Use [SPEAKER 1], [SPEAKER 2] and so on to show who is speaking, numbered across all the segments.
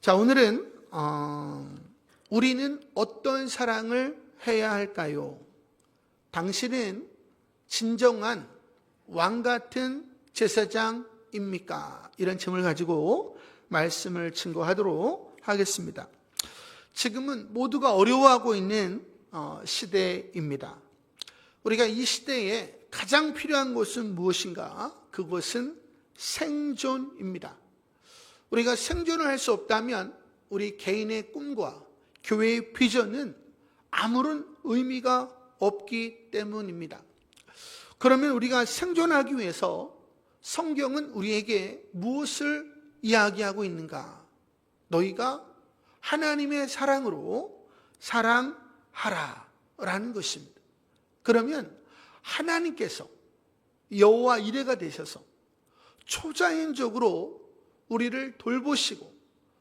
[SPEAKER 1] 자, 오늘은 우리는 어떤 사랑을 해야 할까요? 당신은 진정한 왕 같은 제사장입니까? 이런 질문을 가지고 말씀을 증거하도록 하겠습니다. 지금은 모두가 어려워하고 있는 시대입니다. 우리가 이 시대에 가장 필요한 것은 무엇인가? 그것은 생존입니다. 우리가 생존을 할 수 없다면 우리 개인의 꿈과 교회의 비전은 아무런 의미가 없기 때문입니다. 그러면 우리가 생존하기 위해서 성경은 우리에게 무엇을 이야기하고 있는가? 너희가 하나님의 사랑으로 사랑하라 라는 것입니다. 그러면 하나님께서 여호와 이레가 되셔서 초자연적으로 우리를 돌보시고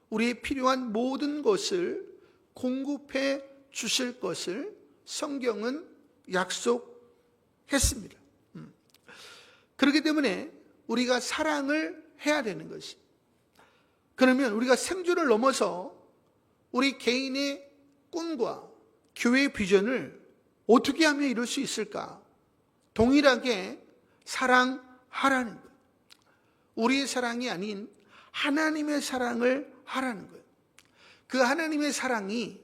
[SPEAKER 1] 우리의 필요한 모든 것을 공급해 주실 것을 성경은 약속했습니다. 그렇기 때문에 우리가 사랑을 해야 되는 것이. 그러면 우리가 생존을 넘어서 우리 개인의 꿈과 교회의 비전을 어떻게 하면 이룰 수 있을까? 동일하게 사랑하라는 거예요. 우리의 사랑이 아닌 하나님의 사랑을 하라는 거예요. 그 하나님의 사랑이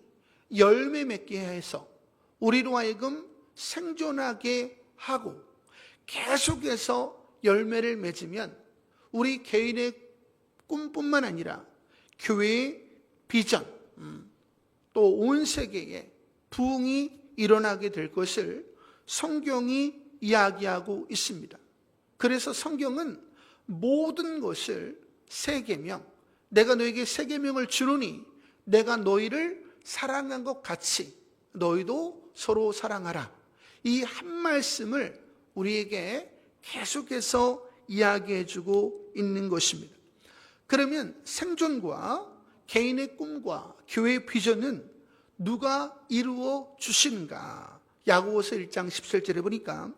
[SPEAKER 1] 열매 맺게 해서 우리로 하여금 생존하게 하고 계속해서 열매를 맺으면 우리 개인의 꿈뿐만 아니라 교회의 비전, 또 온 세계에 부흥이 일어나게 될 것을 성경이 이야기하고 있습니다. 그래서 성경은 모든 것을 세 계명, 내가 너에게 세 계명을 주노니 내가 너희를 사랑한 것 같이 너희도 서로 사랑하라. 이 한 말씀을 우리에게 계속해서 이야기해 주고 있는 것입니다. 그러면 생존과 개인의 꿈과 교회의 비전은 누가 이루어 주시는가? 야고보서 1장 17절에 보니까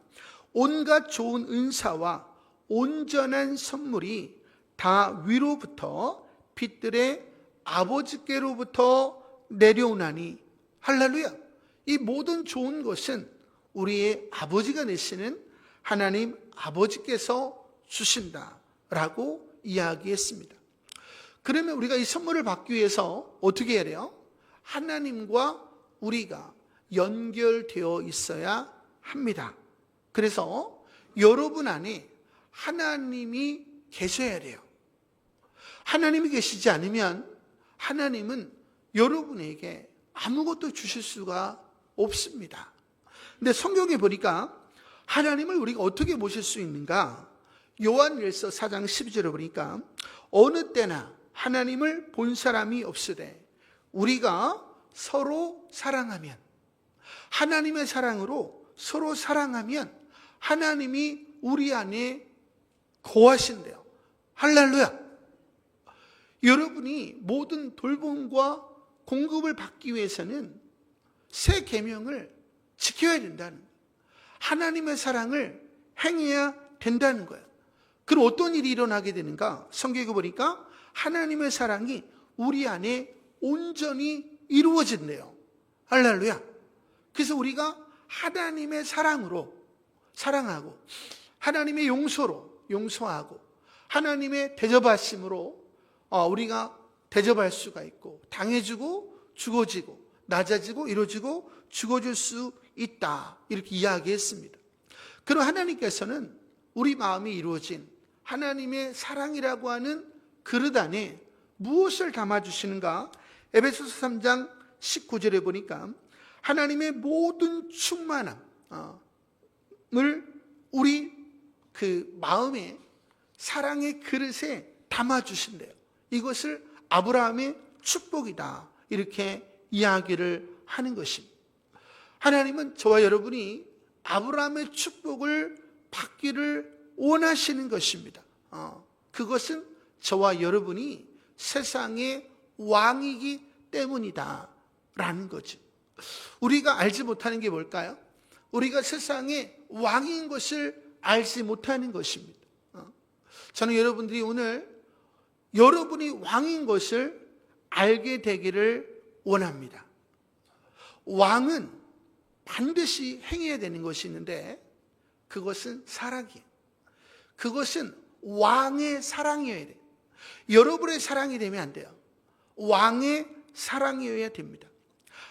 [SPEAKER 1] 온갖 좋은 은사와 온전한 선물이 다 위로부터 빛들의 아버지께로부터 내려오나니. 할렐루야. 이 모든 좋은 것은 우리의 아버지가 되시는 하나님 아버지께서 주신다라고 이야기했습니다. 그러면 우리가 이 선물을 받기 위해서 어떻게 해야 돼요? 하나님과 우리가 연결되어 있어야 합니다. 그래서 여러분 안에 하나님이 계셔야 돼요. 하나님이 계시지 않으면 하나님은 여러분에게 아무것도 주실 수가 없습니다. 근데 성경에 보니까 하나님을 우리가 어떻게 모실 수 있는가? 요한일서 4장 12절에 보니까 어느 때나 하나님을 본 사람이 없으되 우리가 서로 사랑하면, 하나님의 사랑으로 서로 사랑하면 하나님이 우리 안에 거하신대요. 할렐루야. 여러분이 모든 돌봄과 공급을 받기 위해서는 세 계명을 지켜야 된다는 거예요. 하나님의 사랑을 행해야 된다는 거예요. 그럼 어떤 일이 일어나게 되는가? 성경에 보니까 하나님의 사랑이 우리 안에 온전히 이루어진대요. 할렐루야. 그래서 우리가 하나님의 사랑으로 사랑하고 하나님의 용서로 용서하고 하나님의 대접하심으로 우리가 대접할 수가 있고 당해주고 죽어지고 낮아지고 이루어지고 죽어질 수 있다. 이렇게 이야기했습니다. 그럼 하나님께서는 우리 마음이 이루어진 하나님의 사랑이라고 하는 그릇 안에 무엇을 담아주시는가? 에베소서 3장 19절에 보니까 하나님의 모든 충만함을 우리 그 마음의 사랑의 그릇에 담아주신대요. 이것을 아브라함의 축복이다. 이렇게 이야기를 하는 것입니다. 하나님은 저와 여러분이 아브라함의 축복을 받기를 원하시는 것입니다. 그것은 저와 여러분이 세상의 왕이기 때문이다 라는 거죠. 우리가 알지 못하는 게 뭘까요? 우리가 세상의 왕인 것을 알지 못하는 것입니다. 저는 여러분들이 오늘 여러분이 왕인 것을 알게 되기를 원합니다. 왕은 반드시 행해야 되는 것이 있는데 그것은 사랑이에요. 그것은 왕의 사랑이어야 돼요. 여러분의 사랑이 되면 안 돼요. 왕의 사랑이어야 됩니다.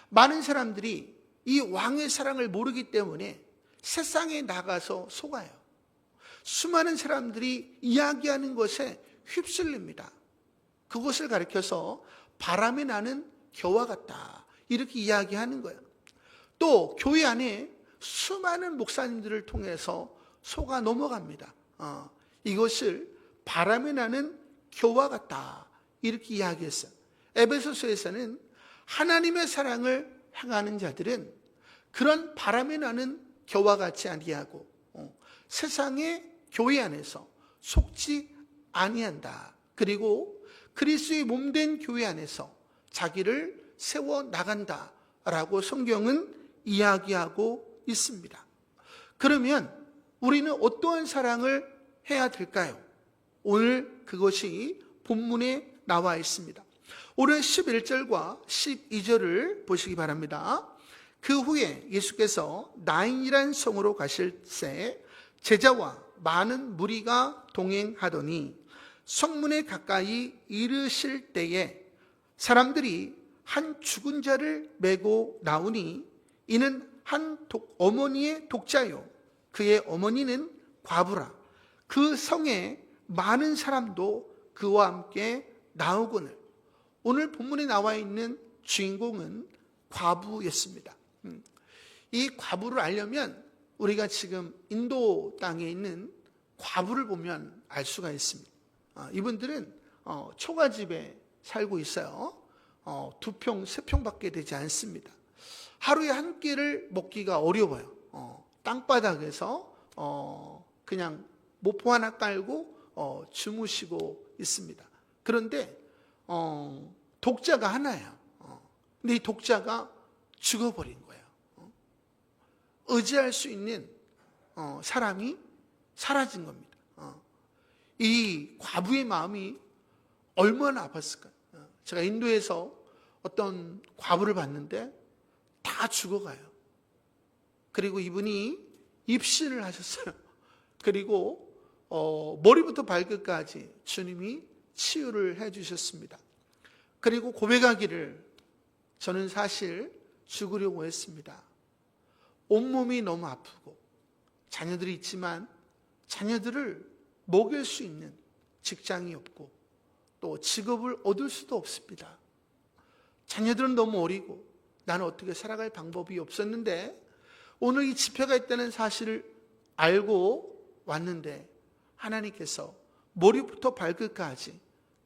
[SPEAKER 1] 많은 사람들이 이 왕의 사랑을 모르기 때문에 세상에 나가서 속아요. 수많은 사람들이 이야기하는 것에 휩쓸립니다. 그것을 가리켜서 바람에 나는 겨와 같다, 이렇게 이야기하는 거예요. 또 교회 안에 수많은 목사님들을 통해서 속아 넘어갑니다. 이것을 바람에 나는 겨와 같다, 이렇게 이야기했어요. 에베소서에서는 하나님의 사랑을 행하는 자들은 그런 바람에 나는 겨와 같지 아니하고 세상의 교회 안에서 속지 아니한다. 그리고 그리스도의 몸된 교회 안에서 자기를 세워 나간다라고 성경은 이야기하고 있습니다. 그러면 우리는 어떠한 사랑을 해야 될까요? 오늘 그것이 본문에 나와 있습니다. 오늘 11절과 12절을 보시기 바랍니다. 그 후에 예수께서 나인이란 성으로 가실 새 제자와 많은 무리가 동행하더니 성문에 가까이 이르실 때에 사람들이 한 죽은 자를 메고 나오니 이는 한 어머니의 독자요 그의 어머니는 과부라. 그 성에 많은 사람도 그와 함께 나오거늘. 오늘 본문에 나와 있는 주인공은 과부였습니다. 이 과부를 알려면 우리가 지금 인도 땅에 있는 과부를 보면 알 수가 있습니다. 이분들은 초가집에 살고 있어요. 2평, 3평밖에 되지 않습니다. 하루에 한 끼를 먹기가 어려워요. 땅바닥에서 그냥 모포 하나 깔고 주무시고 있습니다. 그런데 독자가 하나예요. 근데 이 독자가 죽어버린 거예요. 의지할 수 있는 사람이 사라진 겁니다. 이 과부의 마음이 얼마나 아팠을까요? 제가 인도에서 어떤 과부를 봤는데 다 죽어가요. 그리고 이분이 입신을 하셨어요. 그리고 머리부터 발끝까지 주님이 치유를 해주셨습니다. 그리고 고백하기를 저는 사실 죽으려고 했습니다. 온몸이 너무 아프고 자녀들이 있지만 자녀들을 먹일 수 있는 직장이 없고 또 직업을 얻을 수도 없습니다. 자녀들은 너무 어리고 나는 어떻게 살아갈 방법이 없었는데 오늘 이 집회가 있다는 사실을 알고 왔는데 하나님께서 머리부터 발끝까지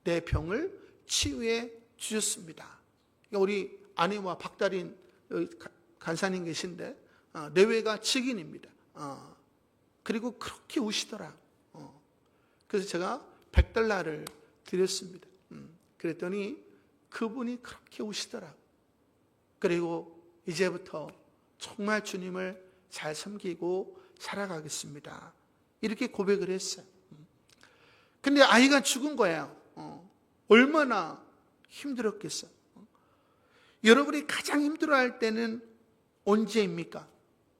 [SPEAKER 1] 내 병을 치유해 주셨습니다. 우리 아내와 박달인 간사님 계신데 내외가 직인입니다. 그리고 그렇게 우시더라. 그래서 제가 $100를 드렸습니다. 그랬더니 그분이 그렇게 우시더라. 그리고 이제부터 정말 주님을 잘 섬기고 살아가겠습니다. 이렇게 고백을 했어요. 근데 아이가 죽은 거예요. 얼마나 힘들었겠어요. 여러분이 가장 힘들어할 때는 언제입니까?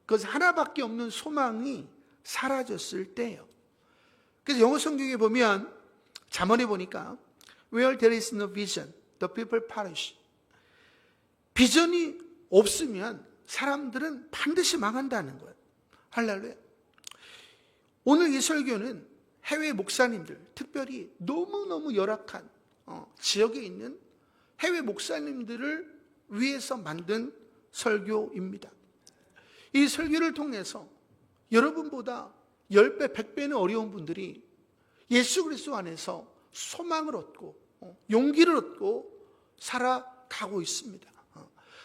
[SPEAKER 1] 그것은 하나밖에 없는 소망이 사라졌을 때예요. 그래서 영어 성경에 보면 잠언에 보니까 Where there is no vision, the people perish. 비전이 없으면 사람들은 반드시 망한다는 거예요. 할렐루야. 오늘 이 설교는 해외 목사님들, 특별히 너무너무 열악한 지역에 있는 해외 목사님들을 위해서 만든 설교입니다. 이 설교를 통해서 여러분보다 10배, 100배는 어려운 분들이 예수 그리스도 안에서 소망을 얻고 용기를 얻고 살아가고 있습니다.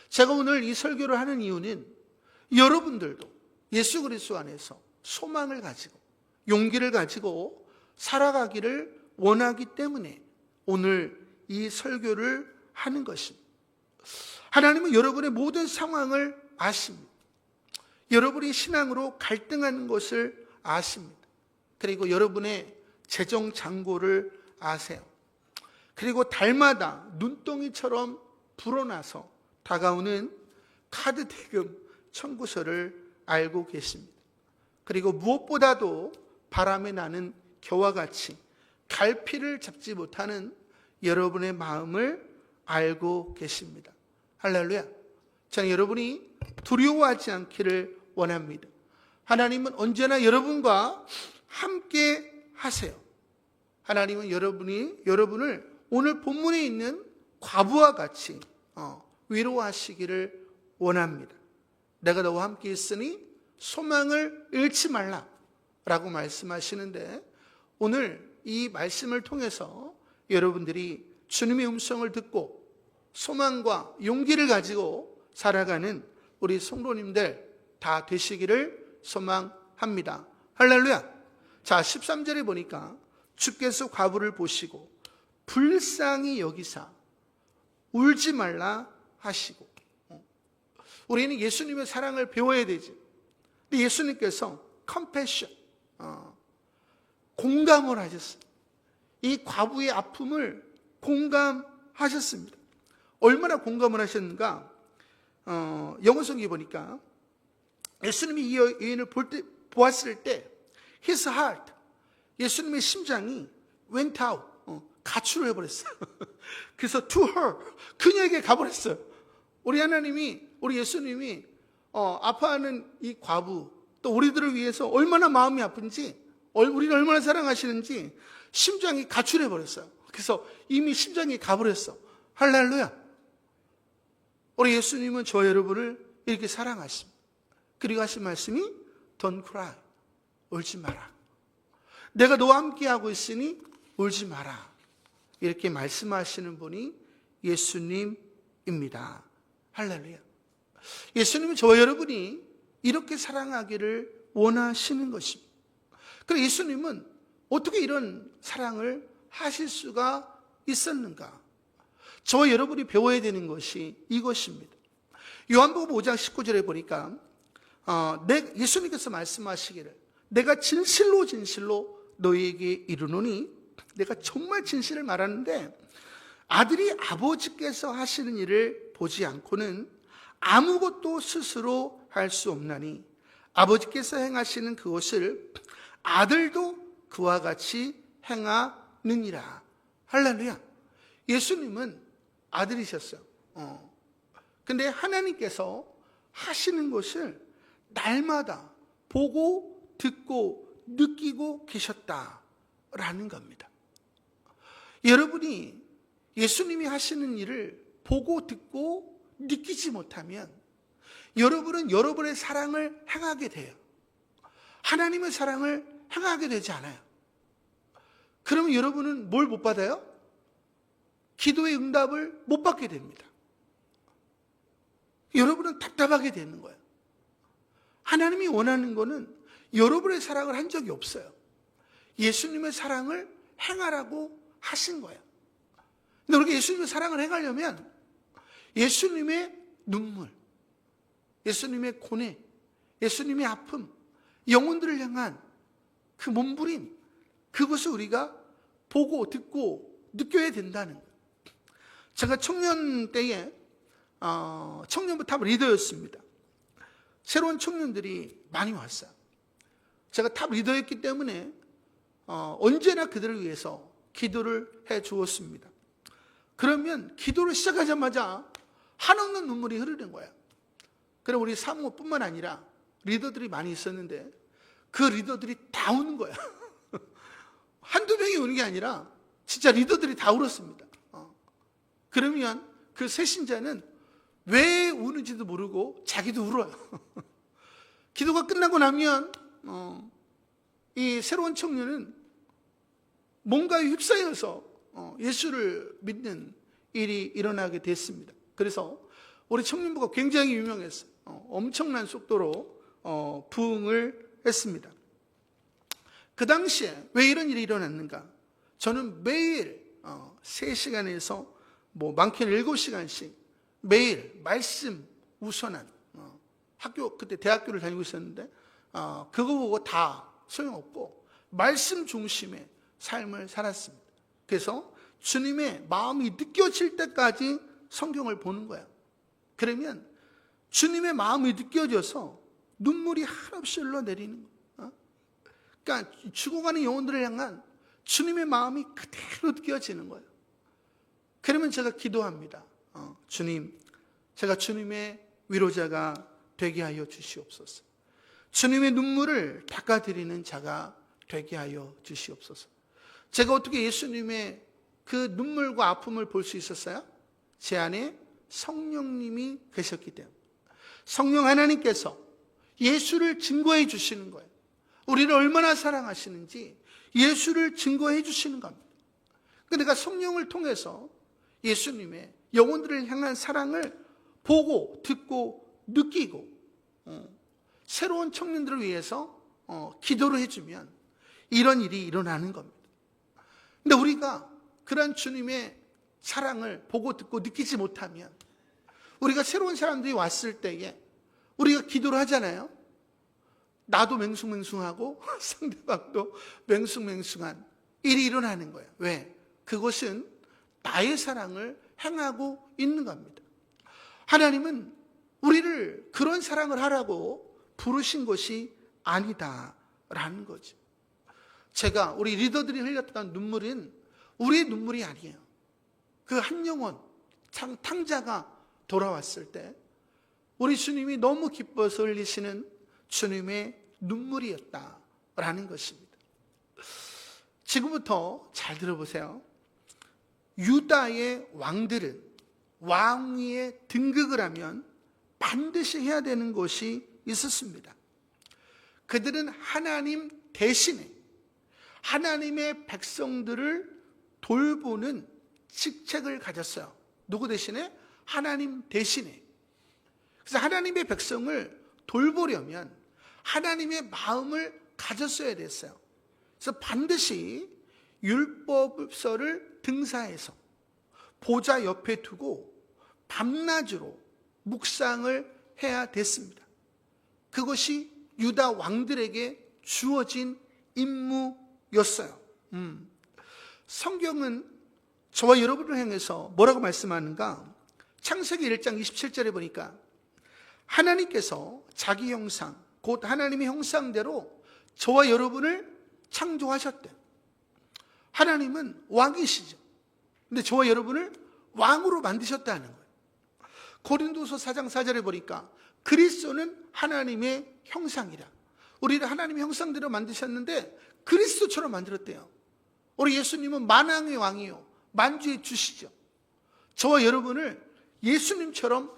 [SPEAKER 1] 제가 오늘 이 설교를 하는 이유는 여러분들도 예수 그리스도 안에서 소망을 가지고 용기를 가지고 살아가기를 원하기 때문에 오늘 이 설교를 하는 것입니다. 하나님은 여러분의 모든 상황을 아십니다. 여러분이 신앙으로 갈등하는 것을 아십니다. 그리고 여러분의 재정 잔고를 아세요. 그리고 달마다 눈덩이처럼 불어나서 다가오는 카드 대금 청구서를 알고 계십니다. 그리고 무엇보다도 바람에 나는 겨와 같이 갈피를 잡지 못하는 여러분의 마음을 알고 계십니다. 할렐루야. 저는 여러분이 두려워하지 않기를 원합니다. 하나님은 언제나 여러분과 함께 하세요. 하나님은 여러분을 오늘 본문에 있는 과부와 같이 위로하시기를 원합니다. 내가 너와 함께 있으니 소망을 잃지 말라 라고 말씀하시는데, 오늘 이 말씀을 통해서 여러분들이 주님의 음성을 듣고 소망과 용기를 가지고 살아가는 우리 성도님들 다 되시기를 소망합니다. 할렐루야. 자, 13절에 보니까 주께서 과부를 보시고 불쌍히 여기사 울지 말라 하시고. 우리는 예수님의 사랑을 배워야 되지. 근데 예수님께서 컴패션, 공감을 하셨어요. 이 과부의 아픔을 공감하셨습니다. 얼마나 공감을 하셨는가? 영어 성경에 보니까 예수님이 이 여인을 보았을 때 his heart, 예수님의 심장이 went out, 가출을 해버렸어요. 그래서 to her, 그녀에게 가버렸어요. 우리 하나님이, 우리 예수님이 아파하는 이 과부, 또 우리들을 위해서 얼마나 마음이 아픈지, 우리를 얼마나 사랑하시는지 심장이 가출해버렸어요. 그래서 이미 심장이 가버렸어. 할렐루야. 우리 예수님은 저 여러분을 이렇게 사랑하십니다. 그리고 하신 말씀이 Don't cry, 울지 마라. 내가 너와 함께하고 있으니 울지 마라. 이렇게 말씀하시는 분이 예수님입니다. 할렐루야. 예수님은 저와 여러분이 이렇게 사랑하기를 원하시는 것입니다. 그리고 예수님은 어떻게 이런 사랑을 하실 수가 있었는가? 저와 여러분이 배워야 되는 것이 이것입니다. 요한복음 5장 19절에 보니까 예수님께서 말씀하시기를 내가 진실로 진실로 너희에게 이르노니, 내가 정말 진실을 말하는데 아들이 아버지께서 하시는 일을 보지 않고는 아무것도 스스로 할 수 없나니 아버지께서 행하시는 그것을 아들도 그와 같이 행하느니라. 할렐루야. 예수님은 아들이셨어요. 근데 하나님께서 하시는 것을 날마다 보고 듣고 느끼고 계셨다라는 겁니다. 여러분이 예수님이 하시는 일을 보고 듣고 느끼지 못하면 여러분은 여러분의 사랑을 행하게 돼요. 하나님의 사랑을 행하게 되지 않아요. 그러면 여러분은 뭘 못 받아요? 기도의 응답을 못 받게 됩니다. 여러분은 답답하게 되는 거예요. 하나님이 원하는 거는 여러분의 사랑을 한 적이 없어요. 예수님의 사랑을 행하라고 하신 거예요. 근데 우리가 예수님의 사랑을 행하려면 예수님의 눈물, 예수님의 고뇌, 예수님의 아픔, 영혼들을 향한 그 몸부림, 그것을 우리가 보고 듣고 느껴야 된다는 거예요. 제가 청년 때에 청년부 탑 리더였습니다. 새로운 청년들이 많이 왔어요. 제가 탑 리더였기 때문에 언제나 그들을 위해서 기도를 해 주었습니다. 그러면 기도를 시작하자마자 한없는 눈물이 흐르는 거예요. 그럼 우리 사무뿐만 아니라 리더들이 많이 있었는데 그 리더들이 다 우는 거야. 한두 명이 우는 게 아니라 진짜 리더들이 다 울었습니다. 그러면 그 새신자는 왜 우는지도 모르고 자기도 울어요. 기도가 끝나고 나면 이 새로운 청년은 뭔가에 휩싸여서 예수를 믿는 일이 일어나게 됐습니다. 그래서 우리 청년부가 굉장히 유명했어요. 엄청난 속도로 부흥을 했습니다. 그 당시에 왜 이런 일이 일어났는가? 저는 매일 3시간에서 많게는 7시간씩 매일 말씀 우선한 그때 대학교를 다니고 있었는데 그거 보고 다 소용없고 말씀 중심의 삶을 살았습니다. 그래서 주님의 마음이 느껴질 때까지 성경을 보는 거예요. 그러면 주님의 마음이 느껴져서 눈물이 한없이 흘러내리는 거예요. 그러니까 죽어가는 영혼들을 향한 주님의 마음이 그대로 느껴지는 거예요. 그러면 제가 기도합니다. 주님, 제가 주님의 위로자가 되게 하여 주시옵소서. 주님의 눈물을 닦아드리는 자가 되게 하여 주시옵소서. 제가 어떻게 예수님의 그 눈물과 아픔을 볼 수 있었어요? 제 안에 성령님이 계셨기 때문에. 성령 하나님께서 예수를 증거해 주시는 거예요. 우리를 얼마나 사랑하시는지 예수를 증거해 주시는 겁니다. 그러니까 내가 성령을 통해서 예수님의 영혼들을 향한 사랑을 보고 듣고 느끼고 새로운 청년들을 위해서 기도를 해주면 이런 일이 일어나는 겁니다. 근데 우리가 그런 주님의 사랑을 보고 듣고 느끼지 못하면 우리가 새로운 사람들이 왔을 때에 우리가 기도를 하잖아요. 나도 맹숭맹숭하고 상대방도 맹숭맹숭한 일이 일어나는 거예요. 왜? 그것은 나의 사랑을 행하고 있는 겁니다. 하나님은 우리를 그런 사랑을 하라고 부르신 것이 아니다라는 거죠. 제가 우리 리더들이 흘렸던 눈물은 우리의 눈물이 아니에요. 그 한 영혼 탕자가 돌아왔을 때 우리 주님이 너무 기뻐서 흘리시는 주님의 눈물이었다라는 것입니다. 지금부터 잘 들어보세요. 유다의 왕들은 왕위에 등극을 하면 반드시 해야 되는 것이 있었습니다. 그들은 하나님 대신에 하나님의 백성들을 돌보는 직책을 가졌어요. 누구 대신에? 하나님 대신에. 그래서 하나님의 백성을 돌보려면 하나님의 마음을 가졌어야 됐어요. 그래서 반드시 율법서를 등사해서 보좌 옆에 두고 밤낮으로 묵상을 해야 됐습니다. 그것이 유다 왕들에게 주어진 임무였어요. 성경은 저와 여러분을 향해서 뭐라고 말씀하는가? 창세기 1장 27절에 보니까 하나님께서 자기 형상, 곧 하나님의 형상대로 저와 여러분을 창조하셨대요. 하나님은 왕이시죠. 근데 저와 여러분을 왕으로 만드셨다는 거예요. 고린도서 4장 4절에 보니까 그리스도는 하나님의 형상이라. 우리를 하나님의 형상대로 만드셨는데 그리스도처럼 만들었대요. 우리 예수님은 만왕의 왕이요 만주의 주시죠. 저와 여러분을 예수님처럼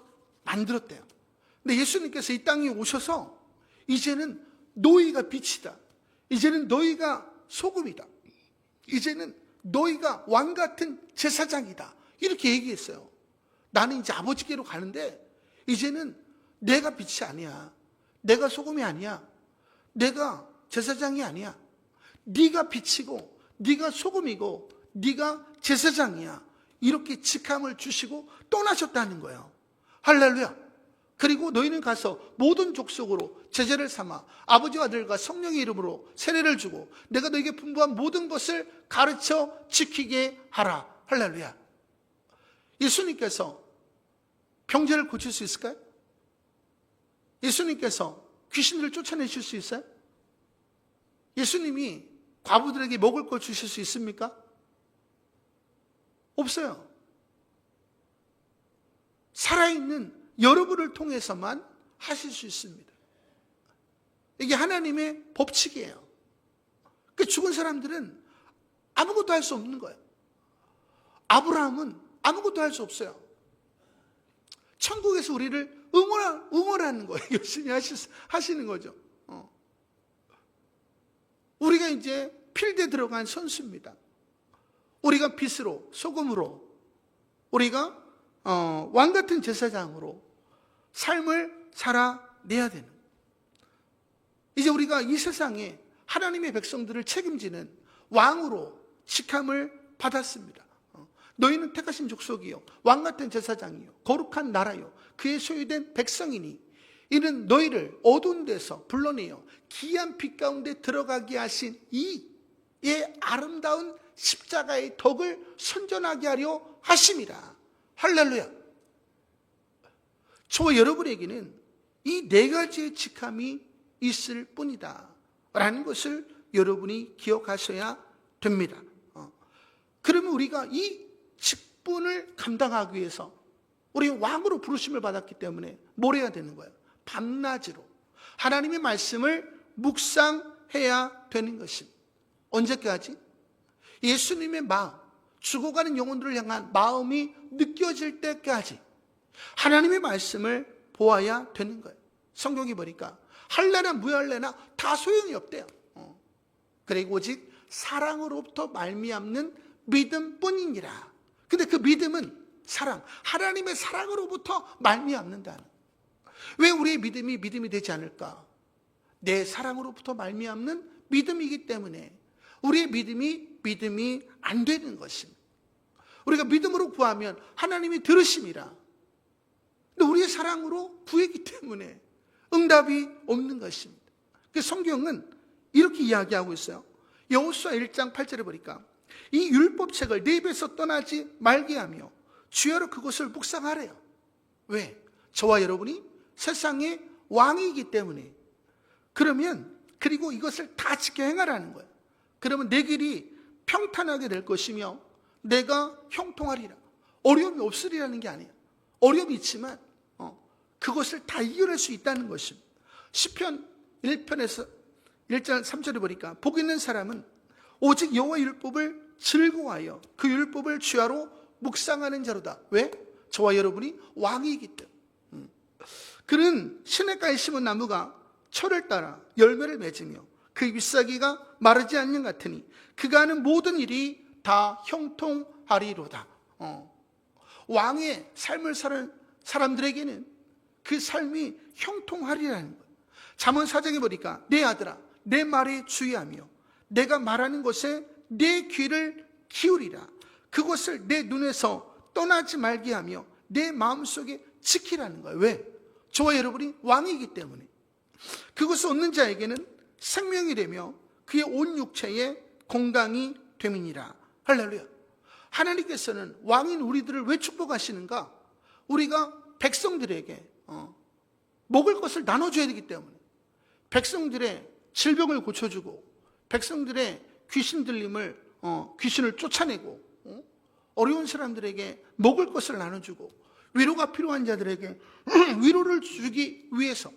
[SPEAKER 1] 만들었대요. 근데 예수님께서 이 땅에 오셔서 이제는 너희가 빛이다. 이제는 너희가 소금이다. 이제는 너희가 왕 같은 제사장이다. 이렇게 얘기했어요. 나는 이제 아버지께로 가는데 이제는 내가 빛이 아니야. 내가 소금이 아니야. 내가 제사장이 아니야. 네가 빛이고 네가 소금이고 네가 제사장이야. 이렇게 직함을 주시고 떠나셨다는 거예요. 할렐루야. 그리고 너희는 가서 모든 족속으로 제자를 삼아 아버지와 아들과 성령의 이름으로 세례를 주고 내가 너에게 분부한 모든 것을 가르쳐 지키게 하라. 할렐루야. 예수님께서 병자를 고칠 수 있을까요? 예수님께서 귀신들을 쫓아내실 수 있어요? 예수님이 과부들에게 먹을 걸 주실 수 있습니까? 없어요. 살아있는 여러분을 통해서만 하실 수 있습니다. 이게 하나님의 법칙이에요. 그 죽은 사람들은 아무것도 할 수 없는 거예요. 아브라함은 아무것도 할 수 없어요. 천국에서 우리를 응원하는 거예요. 열심히 하시는 거죠. 우리가 이제 필드에 들어간 선수입니다. 우리가 빛으로, 소금으로, 우리가 왕 같은 제사장으로 삶을 살아내야 되는. 이제 우리가 이 세상에 하나님의 백성들을 책임지는 왕으로 직함을 받았습니다. 너희는 택하신 족속이요 왕 같은 제사장이요 거룩한 나라요 그의 소유된 백성이니 이는 너희를 어두운 데서 불러내어 기이한 빛 가운데 들어가게 하신 이의 아름다운 십자가의 덕을 선전하게 하려 하심이라. 할렐루야. 저와 여러분에게는 이 네 가지의 직함이 있을 뿐이다 라는 것을 여러분이 기억하셔야 됩니다. 그러면 우리가 이 직분을 감당하기 위해서 우리 왕으로 부르심을 받았기 때문에 뭘 해야 되는 거예요? 밤낮으로 하나님의 말씀을 묵상해야 되는 것입니다. 언제까지? 예수님의 마음, 죽어가는 영혼들을 향한 마음이 느껴질 때까지 하나님의 말씀을 보아야 되는 거예요. 성경이 보니까 할래나 무할래나 다 소용이 없대요. 그리고 오직 사랑으로부터 말미암는 믿음뿐이니라. 근데 그 믿음은 사랑, 하나님의 사랑으로부터 말미암는다는. 왜 우리의 믿음이 되지 않을까? 내 사랑으로부터 말미암는 믿음이기 때문에 우리의 믿음이 안 되는 것입니다. 우리가 믿음으로 구하면 하나님이 들으심이라. 근데 우리의 사랑으로 구했기 때문에 응답이 없는 것입니다. 그 성경은 이렇게 이야기하고 있어요. 여호수아 1장 8절에 보니까 이 율법책을 네 입에서 떠나지 말게 하며 주야로 그것을 묵상하래요. 왜? 저와 여러분이 세상의 왕이기 때문에. 그리고 이것을 다 지켜 행하라는 거예요. 그러면 내 길이 평탄하게 될 것이며 내가 형통하리라. 어려움이 없으리라는 게 아니에요. 어려움이 있지만 그것을 다 이겨낼 수 있다는 것입니다. 시편 1편에서 1장 3절에 보니까 복 있는 사람은 오직 여호와 율법을 즐거워하여 그 율법을 주야로 묵상하는 자로다. 왜? 저와 여러분이 왕이기 때문에. 그는 시냇가에 심은 나무가 철을 따라 열매를 맺으며 그 잎사귀가 마르지 않는 같으니 그가 하는 모든 일이 다 형통하리로다. 왕의 삶을 사는 사람들에게는 그 삶이 형통하리라는 거예요. 잠언 4장에 보니까 내 아들아 내 말에 주의하며 내가 말하는 것에 내 귀를 기울이라. 그것을 내 눈에서 떠나지 말게 하며 내 마음속에 지키라는 거예요. 왜? 저와 여러분이 왕이기 때문에. 그것을 얻는 자에게는 생명이 되며 그의 온 육체에 건강이 됨이니라. 할렐루야. 하나님께서는 왕인 우리들을 왜 축복하시는가? 우리가 백성들에게 먹을 것을 나눠줘야 되기 때문에, 백성들의 질병을 고쳐주고 백성들의 귀신 들림을 귀신을 쫓아내고 어려운 사람들에게 먹을 것을 나눠주고 위로가 필요한 자들에게 위로를 주기 위해서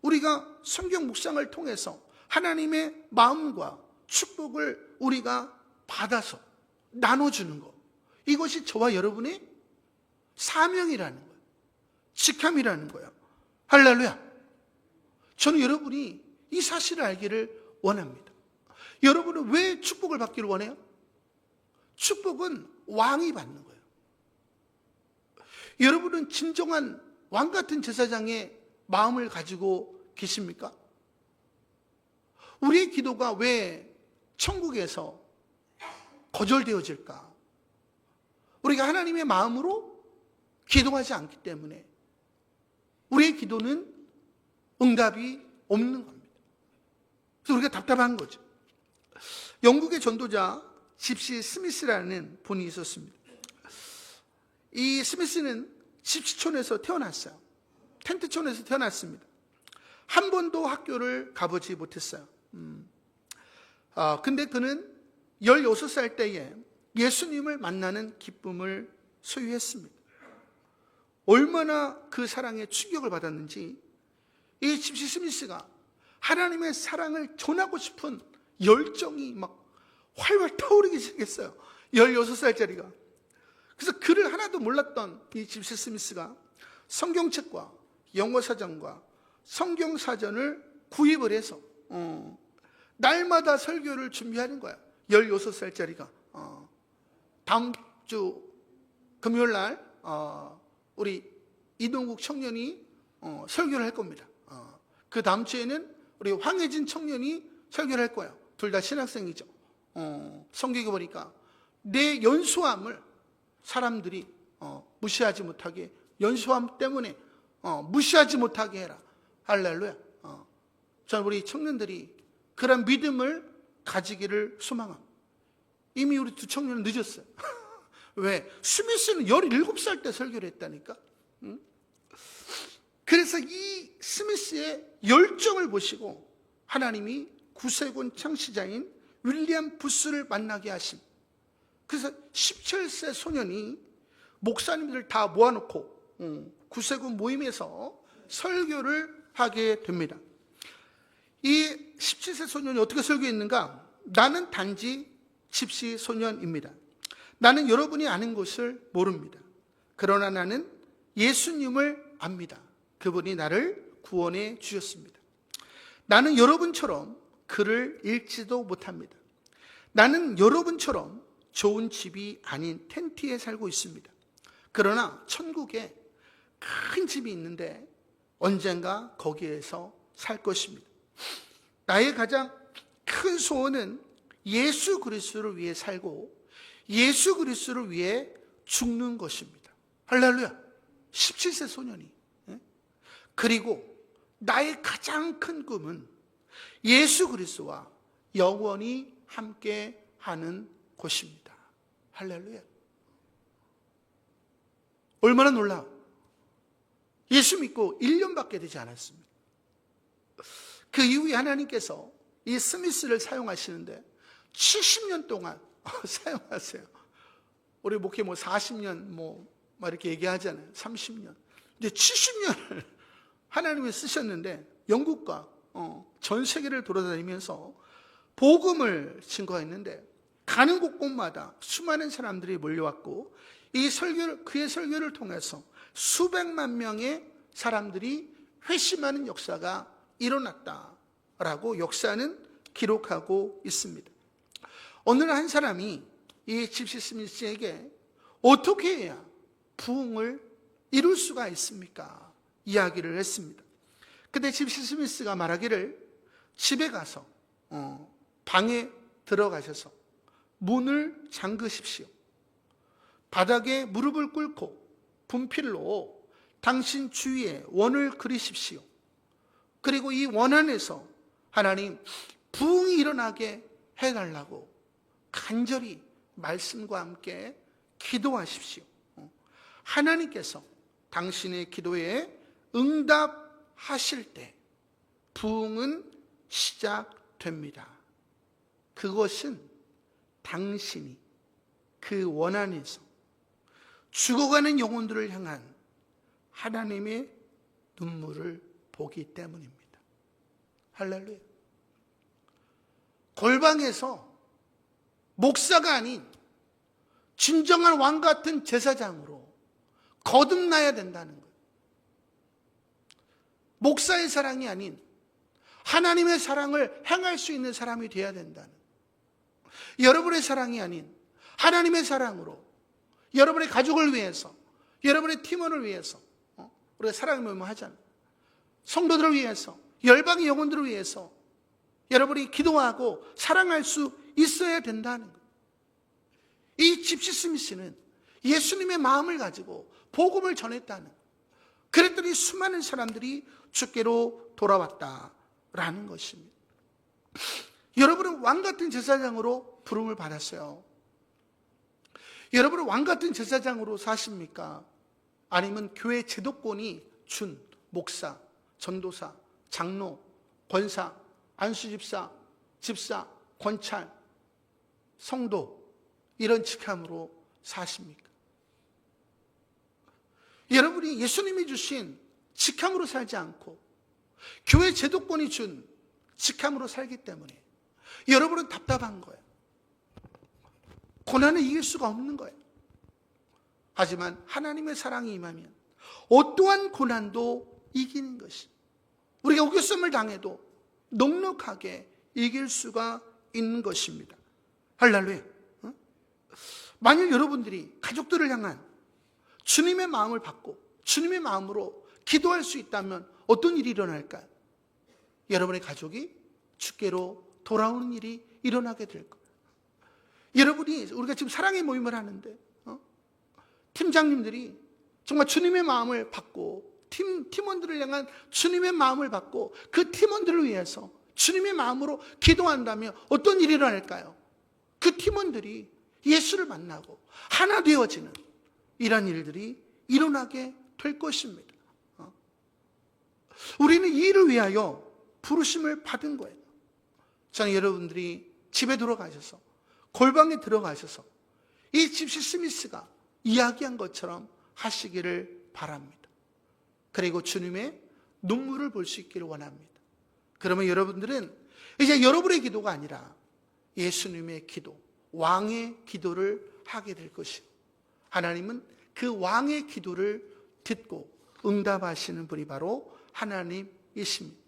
[SPEAKER 1] 우리가 성경 묵상을 통해서 하나님의 마음과 축복을 우리가 받아서 나눠주는 것, 이것이 저와 여러분의 사명이라는 거예요. 직함이라는 거예요. 할렐루야. 저는 여러분이 이 사실을 알기를 원합니다. 여러분은 왜 축복을 받기를 원해요? 축복은 왕이 받는 거예요. 여러분은 진정한 왕 같은 제사장의 마음을 가지고 계십니까? 우리의 기도가 왜 천국에서 거절되어질까? 우리가 하나님의 마음으로 기도하지 않기 때문에 우리의 기도는 응답이 없는 겁니다. 그래서 우리가 답답한 거죠. 영국의 전도자 집시 스미스라는 분이 있었습니다. 이 스미스는 집시촌에서 태어났어요. 텐트촌에서 태어났습니다. 한 번도 학교를 가보지 못했어요. 근데 그는 16살 때에 예수님을 만나는 기쁨을 소유했습니다. 얼마나 그 사랑에 충격을 받았는지 이 집시 스미스가 하나님의 사랑을 전하고 싶은 열정이 막 활활 타오르기 시작했어요. 16살짜리가. 그래서 글을 하나도 몰랐던 이 집시 스미스가 성경책과 영어사전과 성경사전을 구입을 해서 날마다 설교를 준비하는 거야. 16살짜리가. 다음 주 금요일 날 우리 이동국 청년이 설교를 할 겁니다. 그 다음 주에는 우리 황혜진 청년이 설교를 할 거예요. 둘 다 신학생이죠. 성경에 보니까 내 연소함을 사람들이 무시하지 못하게, 연소함 때문에 무시하지 못하게 해라. 할렐루야. 저는 우리 청년들이 그런 믿음을 가지기를 소망합니다. 이미 우리 두 청년은 늦었어요. 왜? 스미스는 17살 때 설교를 했다니까. 그래서 이 스미스의 열정을 보시고 하나님이 구세군 창시자인 윌리엄 부스를 만나게 하심. 그래서 17세 소년이 목사님들 다 모아놓고 구세군 모임에서 설교를 하게 됩니다. 이 17세 소년이 어떻게 설교했는가? 나는 단지 집시 소년입니다. 나는 여러분이 아는 것을 모릅니다. 그러나 나는 예수님을 압니다. 그분이 나를 구원해 주셨습니다. 나는 여러분처럼 글을 읽지도 못합니다. 나는 여러분처럼 좋은 집이 아닌 텐트에 살고 있습니다. 그러나 천국에 큰 집이 있는데 언젠가 거기에서 살 것입니다. 나의 가장 큰 소원은 예수 그리스도를 위해 살고 예수 그리스도를 위해 죽는 것입니다. 할렐루야. 17세 소년이. 그리고 나의 가장 큰 꿈은 예수 그리스도와 영원히 함께 하는 것입니다. 할렐루야. 얼마나 놀라워. 예수 믿고 1년밖에 되지 않았습니다. 그 이후에 하나님께서 이 스미스를 사용하시는데 70년 동안 사용하세요. 우리 목회 40년 막 이렇게 얘기하잖아요. 30년. 근데 70년을 하나님이 쓰셨는데 영국과 전 세계를 돌아다니면서 복음을 증거했는데 가는 곳곳마다 수많은 사람들이 몰려왔고 그의 설교를 통해서 수백만 명의 사람들이 회심하는 역사가 일어났다라고 역사는 기록하고 있습니다. 어느 날 한 사람이 이 집시 스미스에게 어떻게 해야 부흥을 이룰 수가 있습니까? 이야기를 했습니다. 근데 집시 스미스가 말하기를 집에 가서 방에 들어가셔서 문을 잠그십시오. 바닥에 무릎을 꿇고 분필로 당신 주위에 원을 그리십시오. 그리고 이 원 안에서 하나님 부흥이 일어나게 해달라고 간절히 말씀과 함께 기도하십시오. 하나님께서 당신의 기도에 응답하실 때 부흥은 시작됩니다. 그것은 당신이 그 원 안에서 죽어가는 영혼들을 향한 하나님의 눈물을 보기 때문입니다. 할렐루야. 골방에서 목사가 아닌 진정한 왕 같은 제사장으로 거듭나야 된다는 거예요. 목사의 사랑이 아닌 하나님의 사랑을 행할 수 있는 사람이 되어야 된다는 거예요. 여러분의 사랑이 아닌 하나님의 사랑으로 여러분의 가족을 위해서, 여러분의 팀원을 위해서, 우리가 사랑의 모임을 하잖아요. 성도들을 위해서, 열방의 영혼들을 위해서 여러분이 기도하고 사랑할 수 있어야 된다는 거예요. 이 집시 스미스는 예수님의 마음을 가지고 복음을 전했다는 거예요. 그랬더니 수많은 사람들이 주께로 돌아왔다라는 것입니다. 여러분은 왕같은 제사장으로 부름을 받았어요. 여러분은 왕같은 제사장으로 사십니까? 아니면 교회 제도권이 준 목사, 전도사, 장로, 권사, 안수집사, 집사, 권찰, 성도 이런 직함으로 사십니까? 여러분이 예수님이 주신 직함으로 살지 않고 교회 제도권이 준 직함으로 살기 때문에 여러분은 답답한 거예요. 고난을 이길 수가 없는 거예요. 하지만 하나님의 사랑이 임하면 어떠한 고난도 이기는 것이, 우리가 우겨쌈을 당해도 넉넉하게 이길 수가 있는 것입니다. 할렐루야. 만일 여러분들이 가족들을 향한 주님의 마음을 받고 주님의 마음으로 기도할 수 있다면 어떤 일이 일어날까요? 여러분의 가족이 주께로 돌아오는 일이 일어나게 될 거예요. 여러분이, 우리가 지금 사랑의 모임을 하는데 팀장님들이 정말 주님의 마음을 받고 팀원들을 향한 주님의 마음을 받고 그 팀원들을 위해서 주님의 마음으로 기도한다면 어떤 일이 일어날까요? 그 팀원들이 예수를 만나고 하나 되어지는 이런 일들이 일어나게 될 것입니다. 우리는 이 일을 위하여 부르심을 받은 거예요. 저는 여러분들이 집에 들어가셔서 골방에 들어가셔서 이 집시 스미스가 이야기한 것처럼 하시기를 바랍니다. 그리고 주님의 눈물을 볼 수 있기를 원합니다. 그러면 여러분들은 이제 여러분의 기도가 아니라 예수님의 기도, 왕의 기도를 하게 될 것이고, 하나님은 그 왕의 기도를 듣고 응답하시는 분이 바로 하나님이십니다.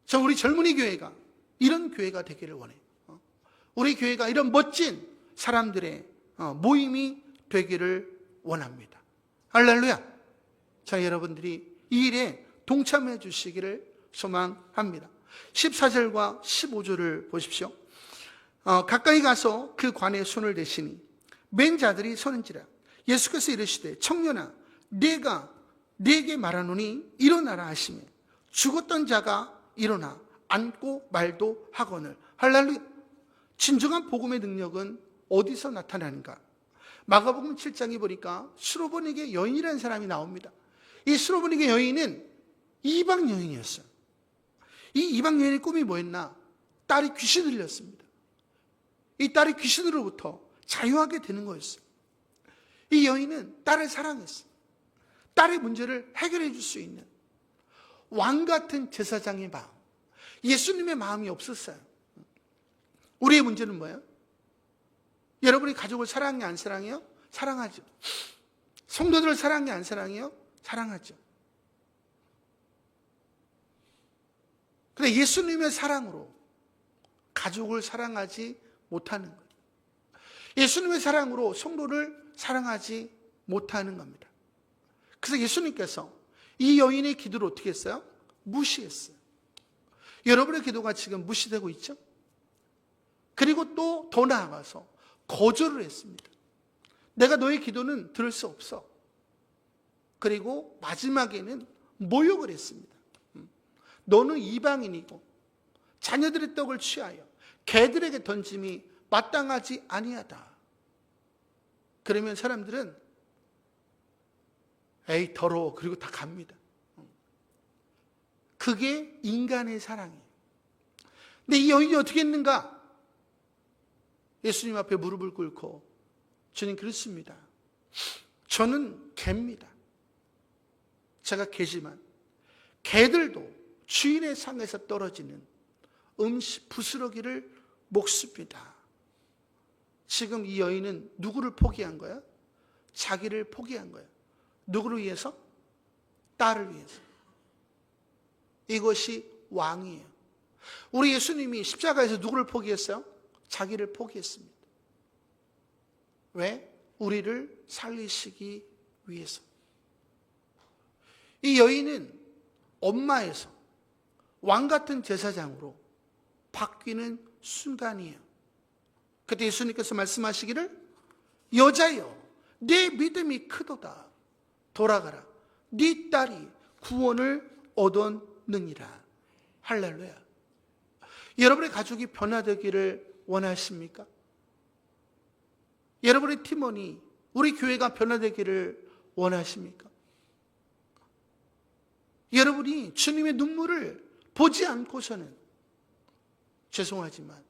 [SPEAKER 1] 저 우리 젊은이 교회가 이런 교회가 되기를 원해요. 우리 교회가 이런 멋진 사람들의 모임이 되기를 원합니다. 할렐루야. 자, 여러분들이 이 일에 동참해 주시기를 소망합니다. 14절과 15절을 보십시오. 가까이 가서 그 관에 손을 대시니 맨 자들이 서는지라. 예수께서 이르시되 청년아 내가 네게 말하노니 일어나라 하시며 죽었던 자가 일어나 앉고 말도 하거늘. 할렐루야. 진정한 복음의 능력은 어디서 나타나는가? 마가복음 7장에 보니까 수로보니게 여인이라는 사람이 나옵니다. 이 수로보니게 여인은 이방 여인이었어요. 이 이방 여인의 꿈이 뭐였나? 딸이 귀신 들렸습니다. 이 딸이 귀신으로부터 자유하게 되는 거였어요. 이 여인은 딸을 사랑했어요. 딸의 문제를 해결해 줄 수 있는 왕 같은 제사장의 마음, 예수님의 마음이 없었어요. 우리의 문제는 뭐예요? 여러분이 가족을 사랑해 안 사랑해요? 사랑하죠. 성도들을 사랑해 안 사랑해요? 사랑하죠. 근데 예수님의 사랑으로 가족을 사랑하지 못하는 거예요. 예수님의 사랑으로 성도를 사랑하지 못하는 겁니다. 그래서 예수님께서 이 여인의 기도를 어떻게 했어요? 무시했어요. 여러분의 기도가 지금 무시되고 있죠? 그리고 또 더 나아가서 거절을 했습니다. 내가 너의 기도는 들을 수 없어. 그리고 마지막에는 모욕을 했습니다. 너는 이방인이고 자녀들의 떡을 취하여 개들에게 던짐이 마땅하지 아니하다. 그러면 사람들은 에이 더러워 그리고 다 갑니다. 그게 인간의 사랑이에요. 근데 이 여인이 어떻게 했는가? 예수님 앞에 무릎을 꿇고 주님 그렇습니다. 저는 개입니다. 제가 개지만 개들도 주인의 상에서 떨어지는 음식 부스러기를 먹습니다. 지금 이 여인은 누구를 포기한 거야? 자기를 포기한 거야. 누구를 위해서? 딸을 위해서. 이것이 왕이에요. 우리 예수님이 십자가에서 누구를 포기했어요? 자기를 포기했습니다. 왜? 우리를 살리시기 위해서. 이 여인은 엄마에서 왕 같은 제사장으로 바뀌는 순간이에요. 그때 예수님께서 말씀하시기를 여자여 내 믿음이 크도다. 돌아가라. 네 딸이 구원을 얻었느니라. 할렐루야. 여러분의 가족이 변화되기를 원하십니까? 여러분의 팀원이 우리 교회가 변화되기를 원하십니까? 여러분이 주님의 눈물을 보지 않고서는 죄송하지만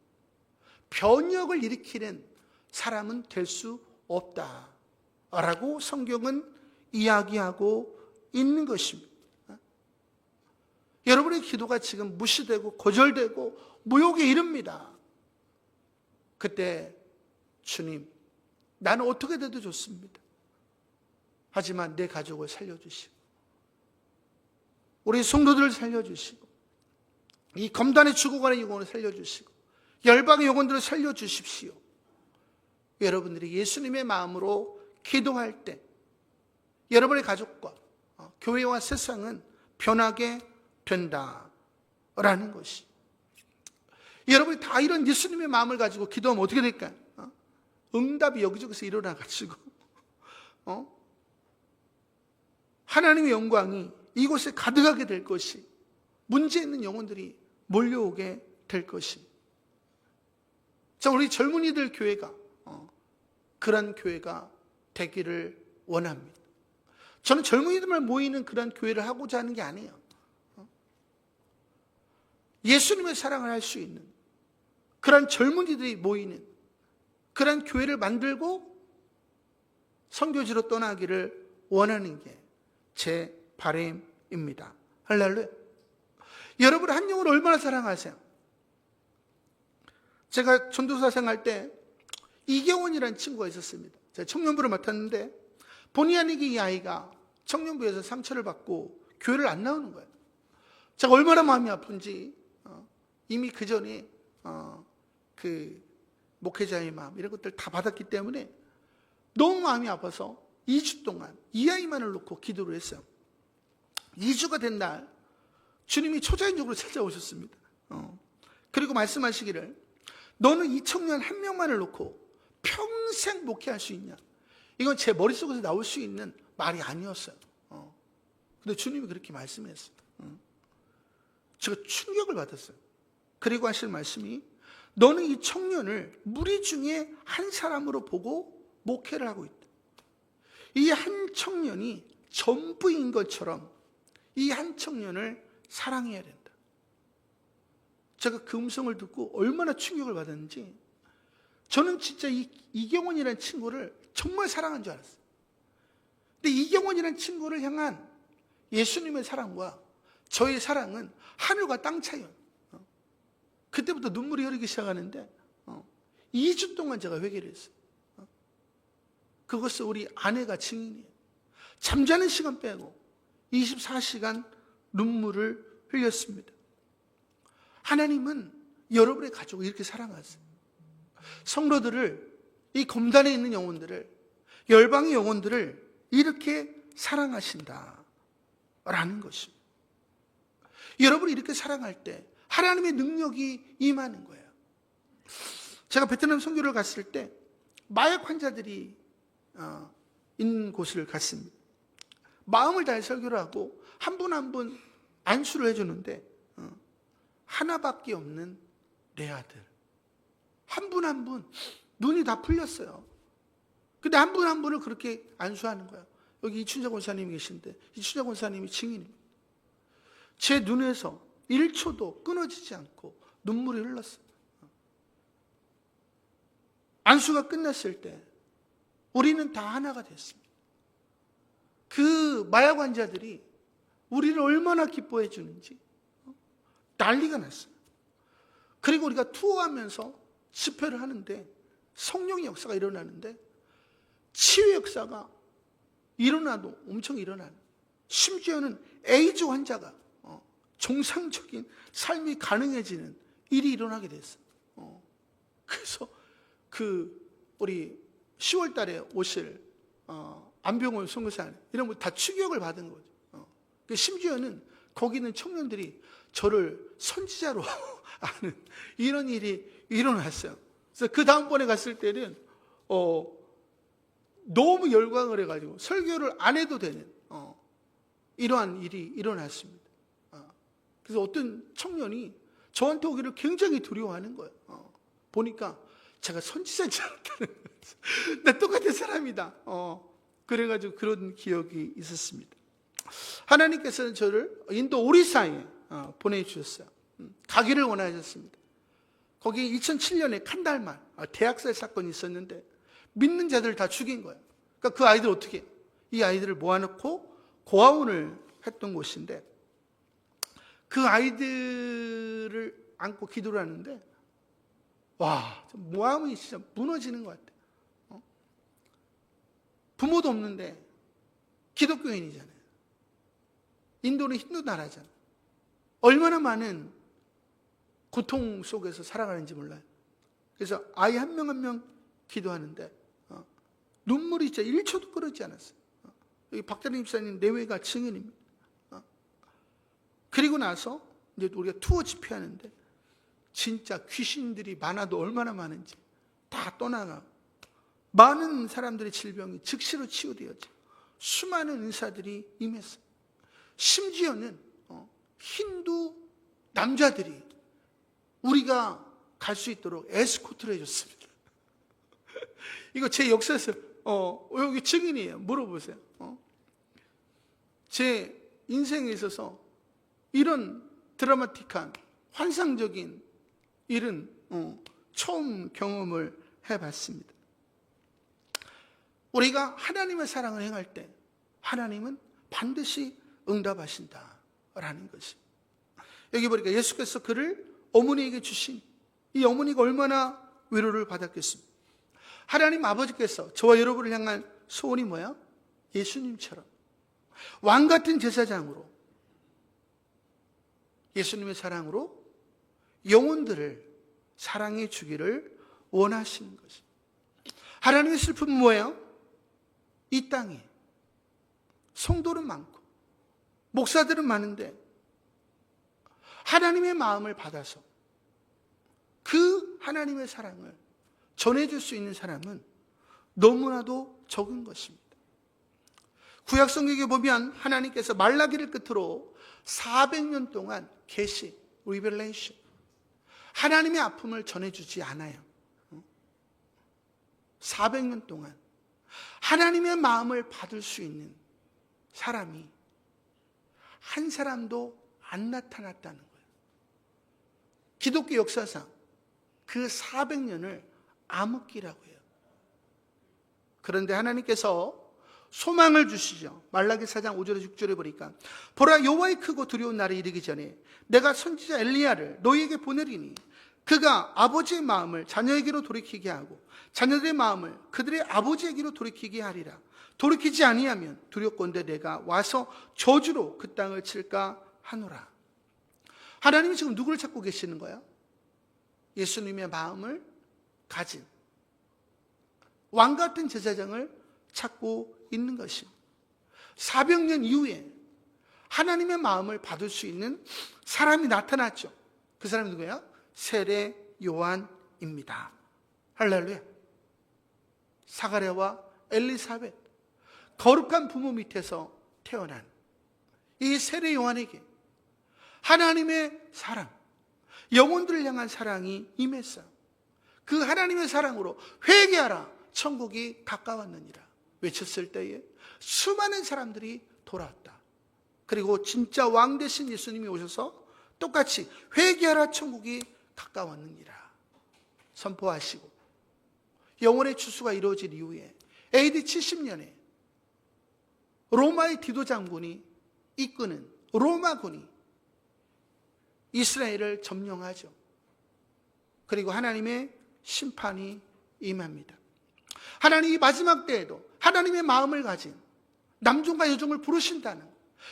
[SPEAKER 1] 변혁을 일으키는 사람은 될 수 없다라고 성경은 이야기하고 있는 것입니다. 여러분의 기도가 지금 무시되고 거절되고 모욕에 이릅니다. 그때 주님, 나는 어떻게 돼도 좋습니다. 하지만 내 가족을 살려주시고 우리 성도들을 살려주시고 이 검단에 죽어가는 영혼을 살려주시고 열방의 영혼들을 살려주십시오. 여러분들이 예수님의 마음으로 기도할 때 여러분의 가족과 교회와 세상은 변하게 된다라는 것이. 여러분이 다 이런 예수님의 마음을 가지고 기도하면 어떻게 될까요? 응답이 여기저기서 일어나가지고 하나님의 영광이 이곳에 가득하게 될 것이, 문제 있는 영혼들이 몰려오게 될 것이. 자, 우리 젊은이들 교회가 그런 교회가 되기를 원합니다. 저는 젊은이들만 모이는 그런 교회를 하고자 하는 게 아니에요. 예수님의 사랑을 할 수 있는 그런 젊은이들이 모이는 그런 교회를 만들고 선교지로 떠나기를 원하는 게 제 바람입니다. 할렐루야. 여러분 한 영혼을 얼마나 사랑하세요? 제가 전도사 생활 때 이경원이라는 친구가 있었습니다. 제가 청년부를 맡았는데 본의 아니게 이 아이가 청년부에서 상처를 받고 교회를 안 나오는 거예요. 제가 얼마나 마음이 아픈지 이미 그 전에 그 목회자의 마음 이런 것들 다 받았기 때문에 너무 마음이 아파서 2주 동안 이 아이만을 놓고 기도를 했어요. 2주가 된 날 주님이 초자연적으로 찾아오셨습니다. 그리고 말씀하시기를 너는 이 청년 한 명만을 놓고 평생 목회할 수 있냐? 이건 제 머릿속에서 나올 수 있는 말이 아니었어요. 근데 주님이 그렇게 말씀했어요. 제가 충격을 받았어요. 그리고 하실 말씀이 너는 이 청년을 무리 중에 한 사람으로 보고 목회를 하고 있다. 이 한 청년이 전부인 것처럼 이 한 청년을 사랑해야 된다. 제가 그 음성을 듣고 얼마나 충격을 받았는지 저는 진짜 이경원이라는 친구를 정말 사랑한 줄 알았어요. 근데 이경원이라는 친구를 향한 예수님의 사랑과 저의 사랑은 하늘과 땅 차이예요. 그때부터 눈물이 흐르기 시작하는데 2주 동안 제가 회개를 했어요. 그것을 우리 아내가 증인이에요. 잠자는 시간 빼고 24시간 눈물을 흘렸습니다. 하나님은 여러분의 가족을 이렇게 사랑하세요. 성도들을, 이 검단에 있는 영혼들을, 열방의 영혼들을 이렇게 사랑하신다라는 것입니다. 여러분이 이렇게 사랑할 때 하나님의 능력이 임하는 거예요. 제가 베트남 선교를 갔을 때 마약 환자들이 있는 곳을 갔습니다. 마음을 다해 설교를 하고 한 분 한 분 안수를 해주는데 하나밖에 없는 내 아들 한 분 한 분 눈이 다 풀렸어요. 근데 한 분 한 분을 그렇게 안수하는 거예요. 여기 이춘자 권사님이 계신데 이춘자 권사님이 증인입니다. 제 눈에서 1초도 끊어지지 않고 눈물이 흘렀어요. 안수가 끝났을 때 우리는 다 하나가 됐습니다. 그 마약 환자들이 우리를 얼마나 기뻐해 주는지 난리가 났어요. 그리고 우리가 투어하면서 집회를 하는데 성령의 역사가 일어나는데 치유 역사가 일어나도 엄청 일어나는, 심지어는 에이즈 환자가 정상적인 삶이 가능해지는 일이 일어나게 됐어요. 그래서 우리 10월 달에 오실 안병원 선교사님 이런 거 다 충격을 받은 거죠. 심지어는 거기 있는 청년들이 저를 선지자로 아는 이런 일이 일어났어요. 그래서 그 다음번에 갔을 때는 너무 열광을 해가지고 설교를 안 해도 되는 이러한 일이 일어났습니다. 그래서 어떤 청년이 저한테 오기를 굉장히 두려워하는 거예요. 보니까 제가 선지자인 줄 알았다는 거예요. 나 똑같은 사람이다. 그래가지고 그런 기억이 있었습니다. 하나님께서는 저를 인도 오리사에 보내주셨어요. 가기를 원하셨습니다. 거기 2007년에 칸달만 대학살 사건이 있었는데 믿는 자들을 다 죽인 거예요. 그러니까 그 아이들 어떻게 해요? 이 아이들을 모아놓고 고아원을 했던 곳인데 그 아이들을 안고 기도를 하는데 와, 마음이 진짜 무너지는 것 같아요. 부모도 없는데 기독교인이잖아요. 인도는 힌두 나라잖아요. 얼마나 많은 고통 속에서 살아가는지 몰라요. 그래서 아이 한 명 한 명 기도하는데 눈물이 진짜 1초도 끓지 않았어요. 여기 박다림 집사님 내외가 증인입니다. 그리고 나서 이제 우리가 투어 집회하는데 진짜 귀신들이 많아도 얼마나 많은지 다 떠나가고 많은 사람들의 질병이 즉시로 치유되었죠. 수많은 은사들이 임했어요. 심지어는 힌두 남자들이 우리가 갈 수 있도록 에스코트를 해줬습니다. 이거 제 역사에서 여기 증인이에요. 물어보세요. 제 인생에 있어서 이런 드라마틱한 환상적인 일은 처음 경험을 해봤습니다. 우리가 하나님의 사랑을 행할 때 하나님은 반드시 응답하신다라는 것이. 여기 보니까 예수께서 그를 어머니에게 주신 이 어머니가 얼마나 위로를 받았겠습니까? 하나님 아버지께서 저와 여러분을 향한 소원이 뭐야? 예수님처럼 왕같은 제사장으로, 예수님의 사랑으로 영혼들을 사랑해 주기를 원하시는 것입니다. 하나님의 슬픔은 뭐예요? 이 땅에 성도는 많고 목사들은 많은데 하나님의 마음을 받아서 그 하나님의 사랑을 전해줄 수 있는 사람은 너무나도 적은 것입니다. 구약 성경에 보면 하나님께서 말라기를 끝으로 400년 동안 계시, 리벨레이션, 하나님의 아픔을 전해주지 않아요. 400년 동안 하나님의 마음을 받을 수 있는 사람이 한 사람도 안 나타났다는 거예요. 기독교 역사상 그 400년을 암흑기라고 해요. 그런데 하나님께서 소망을 주시죠. 말라기 4장 5절에 6절에 보니까 보라, 여호와의 크고 두려운 날이 이르기 전에 내가 선지자 엘리야를 너희에게 보내리니 그가 아버지의 마음을 자녀에게로 돌이키게 하고 자녀들의 마음을 그들의 아버지에게로 돌이키게 하리라. 돌이키지 아니하면 두렵건대 내가 와서 저주로 그 땅을 칠까 하노라. 하나님이 지금 누구를 찾고 계시는 거예요? 예수님의 마음을 가진 왕같은 제사장을 찾고 있는 것입니다. 400년 이후에 하나님의 마음을 받을 수 있는 사람이 나타났죠. 그 사람이 누구예요? 세례 요한입니다. 할렐루야. 사가랴와 엘리사벳, 거룩한 부모 밑에서 태어난 이 세례 요한에게 하나님의 사랑, 영혼들을 향한 사랑이 임했어요. 그 하나님의 사랑으로 회개하라, 천국이 가까웠느니라 외쳤을 때에 수많은 사람들이 돌아왔다. 그리고 진짜 왕 되신 예수님이 오셔서 똑같이 회개하라, 천국이 가까웠느니라 선포하시고 영혼의 추수가 이루어진 이후에 AD 70년에 로마의 디도 장군이 이끄는 로마군이 이스라엘을 점령하죠. 그리고 하나님의 심판이 임합니다. 하나님이 마지막 때에도 하나님의 마음을 가진 남종과 여종을 부르신다는,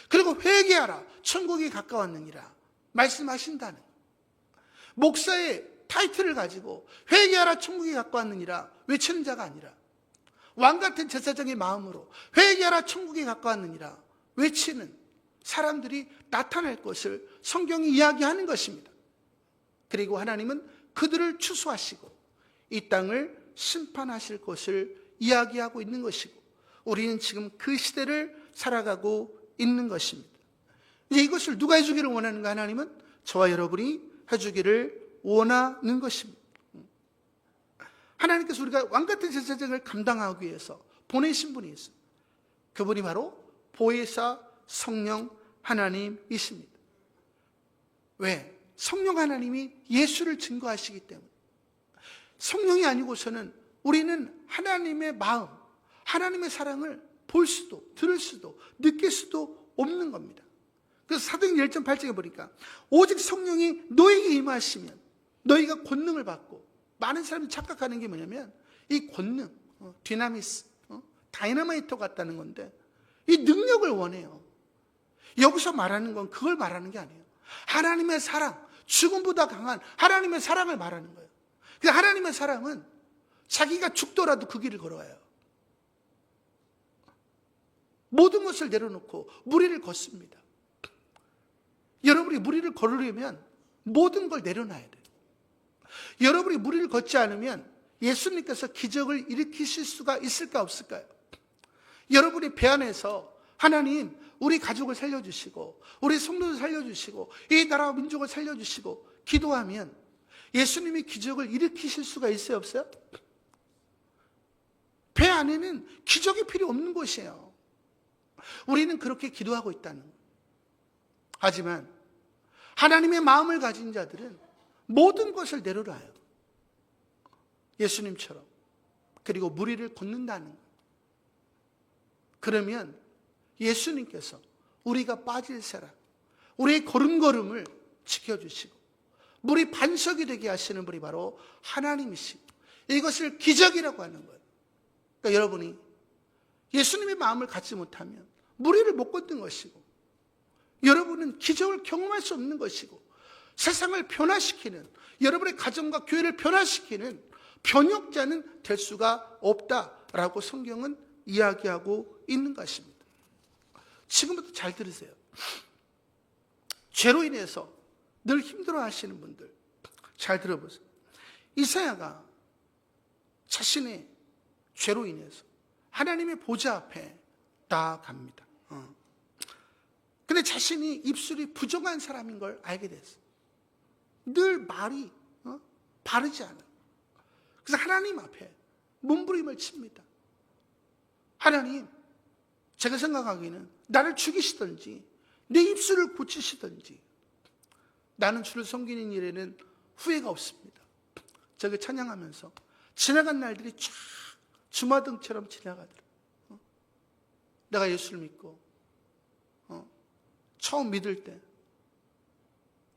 [SPEAKER 1] 그리고 회개하라, 천국이 가까웠느니라 말씀하신다는, 목사의 타이틀을 가지고 회개하라, 천국이 가까웠느니라 외치는 자가 아니라 왕같은 제사장의 마음으로 회개하라, 천국이 가까웠느니라 외치는 사람들이 나타날 것을 성경이 이야기하는 것입니다. 그리고 하나님은 그들을 추수하시고 이 땅을 심판하실 것을 이야기하고 있는 것이고, 우리는 지금 그 시대를 살아가고 있는 것입니다. 이제 이것을 누가 해주기를 원하는가? 하나님은 저와 여러분이 해주기를 원하는 것입니다. 하나님께서 우리가 왕같은 제사장을 감당하기 위해서 보내신 분이 있어요. 그분이 바로 보혜사 성령 하나님이십니다. 왜? 성령 하나님이 예수를 증거하시기 때문에. 성령이 아니고서는 우리는 하나님의 마음, 하나님의 사랑을 볼 수도 들을 수도 느낄 수도 없는 겁니다. 그래서 사도행전 1.8절에 보니까 오직 성령이 너에게 임하시면 너희가 권능을 받고, 많은 사람이 착각하는 게 뭐냐면 이 권능, 디나미스, 다이너마이터 같다는 건데 이 능력을 원해요. 여기서 말하는 건 그걸 말하는 게 아니에요. 하나님의 사랑, 죽음보다 강한 하나님의 사랑을 말하는 거예요. 그래서 하나님의 사랑은 자기가 죽더라도 그 길을 걸어와요. 모든 것을 내려놓고 무리를 걷습니다. 여러분이 무리를 걸으려면 모든 걸 내려놔야 돼요. 여러분이 무리를 걷지 않으면 예수님께서 기적을 일으키실 수가 있을까 없을까요? 여러분이 배 안에서 하나님 우리 가족을 살려주시고 우리 성도를 살려주시고 이 나라와 민족을 살려주시고 기도하면 예수님이 기적을 일으키실 수가 있어요, 없어요? 배 안에는 기적이 필요 없는 곳이에요. 우리는 그렇게 기도하고 있다는 거예요. 하지만 하나님의 마음을 가진 자들은 모든 것을 내려놔요. 예수님처럼. 그리고 물 위를 걷는다는 거예요. 그러면 예수님께서 우리가 빠질세라 우리의 걸음걸음을 지켜주시고 물이 반석이 되게 하시는 분이 바로 하나님이시고, 이것을 기적이라고 하는 거예요. 그러니까 여러분이 예수님의 마음을 갖지 못하면 물 위를 못 걷는 것이고, 여러분은 기적을 경험할 수 없는 것이고, 세상을 변화시키는, 여러분의 가정과 교회를 변화시키는 변혁자는 될 수가 없다라고 성경은 이야기하고 있는 것입니다. 지금부터 잘 들으세요. 죄로 인해서 늘 힘들어하시는 분들 잘 들어보세요. 이사야가 자신의 죄로 인해서 하나님의 보좌 앞에 나아갑니다. 근데 자신이 입술이 부정한 사람인 걸 알게 됐어요. 늘 말이 바르지 않아요. 그래서 하나님 앞에 몸부림을 칩니다. 하나님, 제가 생각하기에는 나를 죽이시든지 내 입술을 고치시든지, 나는 주를 섬기는 일에는 후회가 없습니다. 저기 찬양하면서 지나간 날들이 쫙 주마등처럼 지나가더라. 내가 예수를 믿고 처음 믿을 때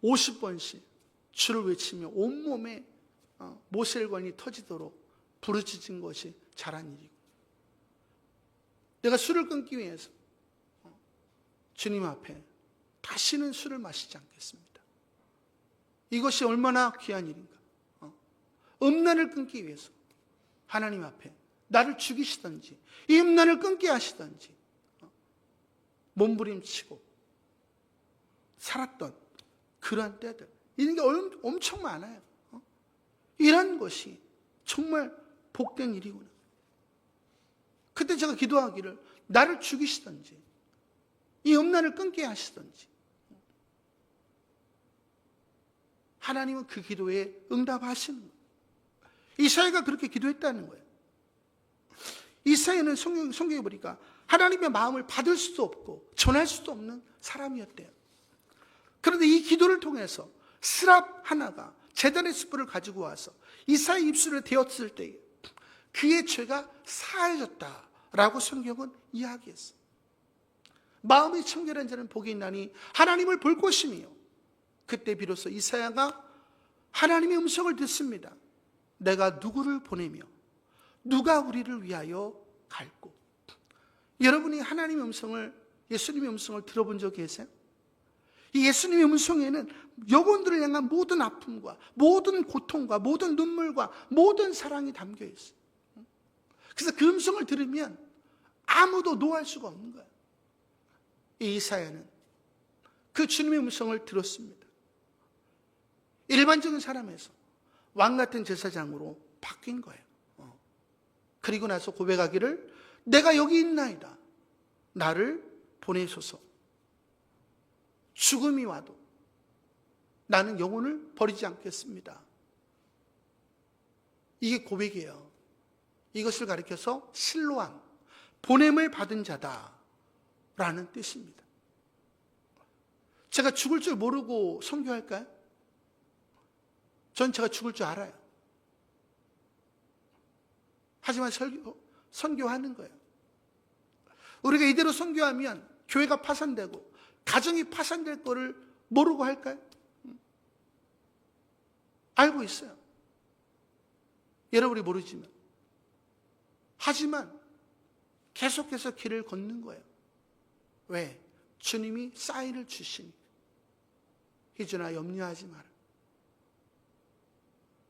[SPEAKER 1] 50번씩 주를 외치며 온몸에 모세혈관이 터지도록 부르짖은 것이 잘한 일이고, 내가 술을 끊기 위해서 주님 앞에 다시는 술을 마시지 않겠습니다. 이것이 얼마나 귀한 일인가. 음란을 끊기 위해서 하나님 앞에 나를 죽이시든지 이 음란을 끊게 하시든지 몸부림치고 살았던 그러한 때들, 이런 게 엄청 많아요. 이런 것이 정말 복된 일이구나. 그때 제가 기도하기를 나를 죽이시든지 이 음란을 끊게 하시든지, 하나님은 그 기도에 응답하시는 거예요. 이사야가 그렇게 기도했다는 거예요. 이사야는 성경에 보니까 하나님의 마음을 받을 수도 없고 전할 수도 없는 사람이었대요. 그런데 이 기도를 통해서 스랍 하나가 제단의 숯불을 가지고 와서 이사야의 입술을 대었을 때에 그의 죄가 사해졌다라고 성경은 이야기했어요. 마음이 청결한 자는 복이 있나니 하나님을 볼 것이며, 그때 비로소 이사야가 하나님의 음성을 듣습니다. 내가 누구를 보내며 누가 우리를 위하여 갈고. 여러분이 하나님의 음성을, 예수님의 음성을 들어본 적 계세요? 이 예수님의 음성에는 영혼들을 향한 모든 아픔과 모든 고통과 모든 눈물과 모든 사랑이 담겨 있어요. 그래서 그 음성을 들으면 아무도 노할 수가 없는 거예요. 이 이사야는 그 주님의 음성을 들었습니다. 일반적인 사람에서 왕 같은 제사장으로 바뀐 거예요. 그리고 나서 고백하기를 내가 여기 있나이다. 나를 보내소서. 죽음이 와도 나는 영혼을 버리지 않겠습니다. 이게 고백이에요. 이것을 가리켜서 실로암, 보냄을 받은 자다라는 뜻입니다. 제가 죽을 줄 모르고 선교할까요? 전 제가 죽을 줄 알아요. 하지만 선교하는 거예요. 우리가 이대로 선교하면 교회가 파산되고 가정이 파산될 거를 모르고 할까요? 알고 있어요. 여러분이 모르지만. 하지만 계속해서 길을 걷는 거예요. 왜? 주님이 사인을 주시니. 희준아, 염려하지 마라.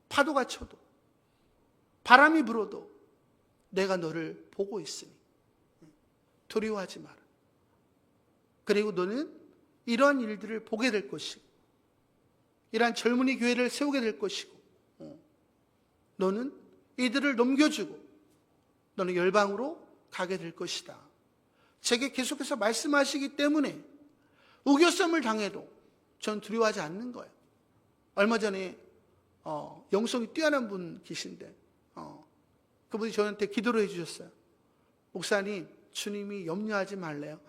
[SPEAKER 1] 파도가 쳐도 바람이 불어도 내가 너를 보고 있으니 두려워하지 마라. 그리고 너는 이러한 일들을 보게 될 것이고, 이러한 젊은이 교회를 세우게 될 것이고, 너는 이들을 넘겨주고 너는 열방으로 가게 될 것이다. 제게 계속해서 말씀하시기 때문에 우겨쌈을 당해도 전 두려워하지 않는 거예요. 얼마 전에 영성이 뛰어난 분 계신데 그분이 저한테 기도를 해주셨어요. 목사님, 주님이 염려하지 말래요.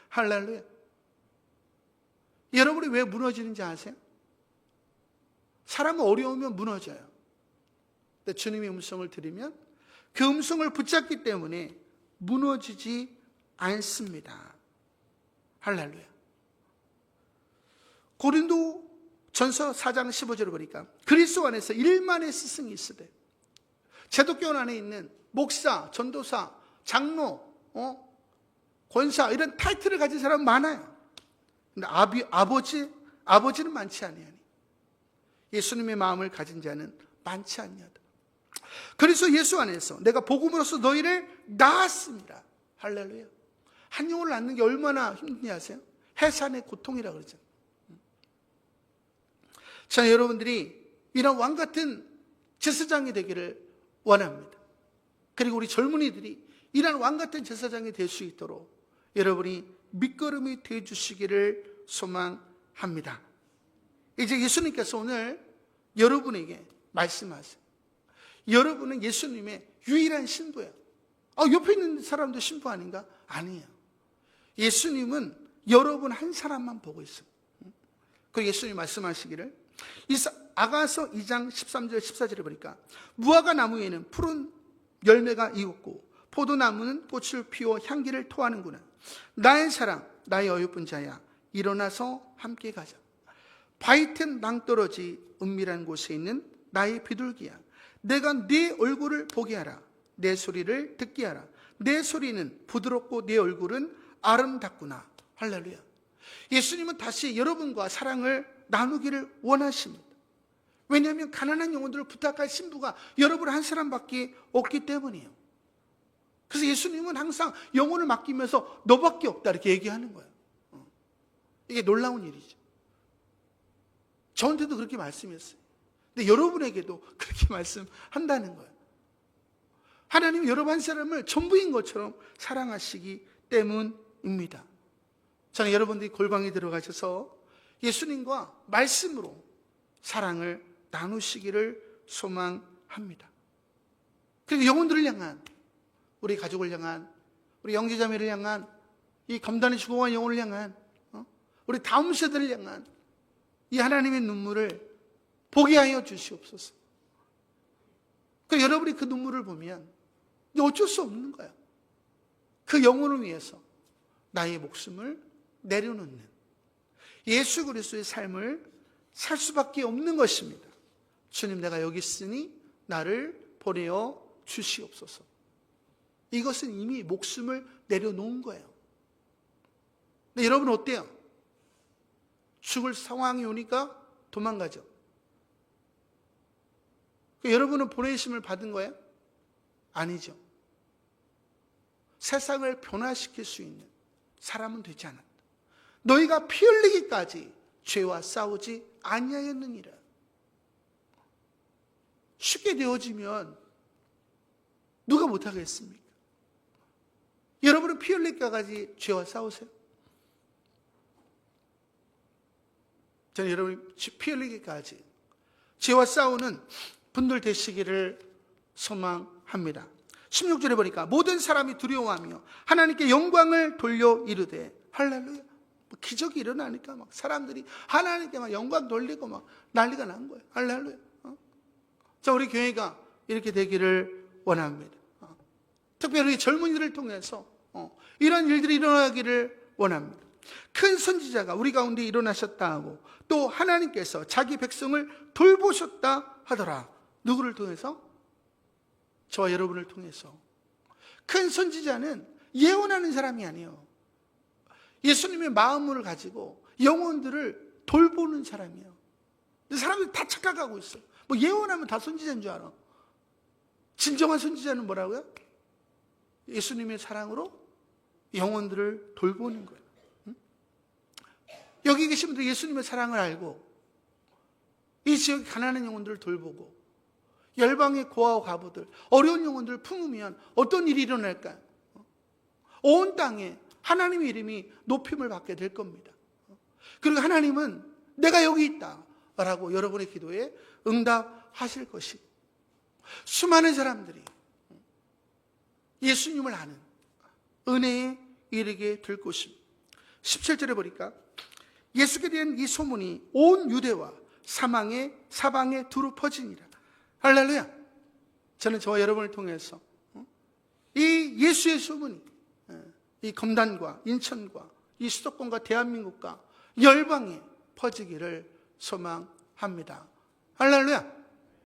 [SPEAKER 1] 할렐루야. 여러분이 왜 무너지는지 아세요? 사람은 어려우면 무너져요. 근데 주님의 음성을 들으면 그 음성을 붙잡기 때문에 무너지지 않습니다. 할렐루야. 고린도 전서 4장 15절을 보니까 그리스도 안에서 1만의 스승이 있으되 제독교원 안에 있는 목사, 전도사, 장로, 권사 이런 타이틀을 가진 사람은 많아요. 근데 아버지는 많지 아니하니 예수님의 마음을 가진 자는 많지 아니하다. 그래서 예수 안에서 내가 복음으로써 너희를 낳았습니다. 할렐루야. 한 영혼을 낳는 게 얼마나 힘든지 아세요? 해산의 고통이라 그러죠. 자, 여러분들이 이런 왕같은 제사장이 되기를 원합니다. 그리고 우리 젊은이들이 이런 왕같은 제사장이 될 수 있도록 여러분이 밑거름이 되어 주시기를 소망합니다. 이제 예수님께서 오늘 여러분에게 말씀하세요. 여러분은 예수님의 유일한 신부예요. 옆에 있는 사람도 신부 아닌가? 아니에요. 예수님은 여러분 한 사람만 보고 있어요. 그리고 예수님이 말씀하시기를 아가서 2장 13절 14절에 보니까 무화과 나무에는 푸른 열매가 익었고 포도나무는 꽃을 피워 향기를 토하는구나. 나의 사랑, 나의 어여쁜 자야, 일어나서 함께 가자. 바위튼 낭떠러지 은밀한 곳에 있는 나의 비둘기야, 내가 네 얼굴을 보게 하라. 내 소리를 듣게 하라. 내 소리는 부드럽고 내 얼굴은 아름답구나. 할렐루야. 예수님은 다시 여러분과 사랑을 나누기를 원하십니다. 왜냐하면 가난한 영혼들을 부탁할 신부가 여러분 한 사람밖에 없기 때문이에요. 그래서 예수님은 항상 영혼을 맡기면서 너밖에 없다 이렇게 얘기하는 거예요. 이게 놀라운 일이죠. 저한테도 그렇게 말씀했어요. 근데 여러분에게도 그렇게 말씀한다는 거예요. 하나님은 여러분 한 사람을 전부인 것처럼 사랑하시기 때문입니다. 저는 여러분들이 골방에 들어가셔서 예수님과 말씀으로 사랑을 나누시기를 소망합니다. 그리고 영혼들을 향한, 우리 가족을 향한, 우리 형제자매를 향한, 이 검단에 죽어간 영혼을 향한, 우리 다음 세대를 향한 이 하나님의 눈물을 보게 하여 주시옵소서. 그리고 여러분이 그 눈물을 보면 어쩔 수 없는 거예요. 그 영혼을 위해서 나의 목숨을 내려놓는 예수 그리스도의 삶을 살 수밖에 없는 것입니다. 주님, 내가 여기 있으니 나를 보내어 주시옵소서. 이것은 이미 목숨을 내려놓은 거예요. 근데 여러분 어때요? 죽을 상황이 오니까 도망가죠. 여러분은 보내심을 받은 거예요? 아니죠. 세상을 변화시킬 수 있는 사람은 되지 않았다. 너희가 피 흘리기까지 죄와 싸우지 아니하였느니라. 쉽게 되어지면 누가 못하겠습니까? 여러분은 피 흘리기까지 죄와 싸우세요? 저는 여러분이 피 흘리기까지 죄와 싸우는 분들 되시기를 소망합니다. 16절에 보니까 모든 사람이 두려워하며 하나님께 영광을 돌려 이르되 할렐루야. 기적이 일어나니까 막 사람들이 하나님께 막 영광 돌리고 막 난리가 난 거예요. 할렐루야. 자, 우리 교회가 이렇게 되기를 원합니다. 특별히 젊은이들을 통해서 이런 일들이 일어나기를 원합니다. 큰 선지자가 우리 가운데 일어나셨다 하고 또 하나님께서 자기 백성을 돌보셨다 하더라. 누구를 통해서? 저와 여러분을 통해서. 큰 선지자는 예언하는 사람이 아니에요. 예수님의 마음을 가지고 영혼들을 돌보는 사람이에요. 근데 사람들이 다 착각하고 있어요. 뭐 예언하면 다 선지자인 줄 알아. 진정한 선지자는 뭐라고요? 예수님의 사랑으로 영혼들을 돌보는 거예요. 여기 계신 분들 예수님의 사랑을 알고 이 지역의 가난한 영혼들을 돌보고 열방의 고아와 과부들, 어려운 영혼들을 품으면 어떤 일이 일어날까요? 온 땅에 하나님의 이름이 높임을 받게 될 겁니다. 그리고 하나님은 내가 여기 있다, 라고 여러분의 기도에 응답하실 것이고, 수많은 사람들이 예수님을 아는 은혜에 이르게 될 것입니다. 17절에 보니까 예수께 대한 이 소문이 온 유대와 사방에 두루 퍼지니라. 할렐루야. 저는 저와 여러분을 통해서 이 예수의 소문이 이 검단과 인천과 이 수도권과 대한민국과 열방에 퍼지기를 소망합니다. 할렐루야.